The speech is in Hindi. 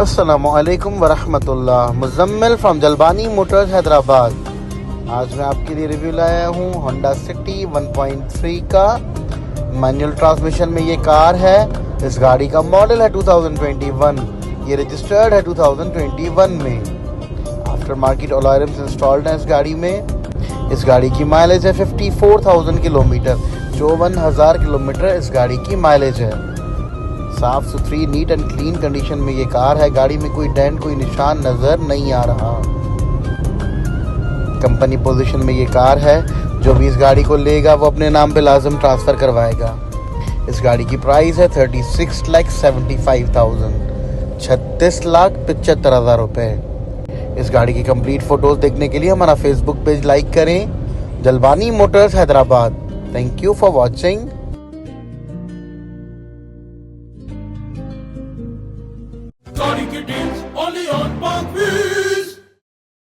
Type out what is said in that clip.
अस्सलामुअलैकुम वरहमतुल्लाह। Muzammil from Jalbani Motors Hyderabad. आज मैं आपके लिए रिव्यू लाया हूँ होंडा सिटी 1.3 का। मैनुअल ट्रांसमिशन में ये कार है। इस गाड़ी का मॉडल है 2021। ये रजिस्टर्ड है 2021 में। आफ्टर मार्केट allowrims इंस्टॉल्ड है इस गाड़ी में। इस गाड़ी की माइलेज है 54,000 किलोमीटर। 54,000 किलोमीटर इस गाड़ी की माइलेज है। साफ़ सुथरी नीट एंड क्लीन कंडीशन में ये कार है। गाड़ी में कोई डेंट कोई निशान नज़र नहीं आ रहा। कंपनी पोजीशन में ये कार है। जो भी इस गाड़ी को लेगा वो अपने नाम पे लाजम ट्रांसफ़र करवाएगा। इस गाड़ी की प्राइस है 36,75,000, 36,75,000 रुपये। इस गाड़ी की कंप्लीट फ़ोटोज़ देखने के लिए हमारा फेसबुक पेज लाइक करें, Jalbani Motors Hyderabad. Thank you for watching. Got to get in, only on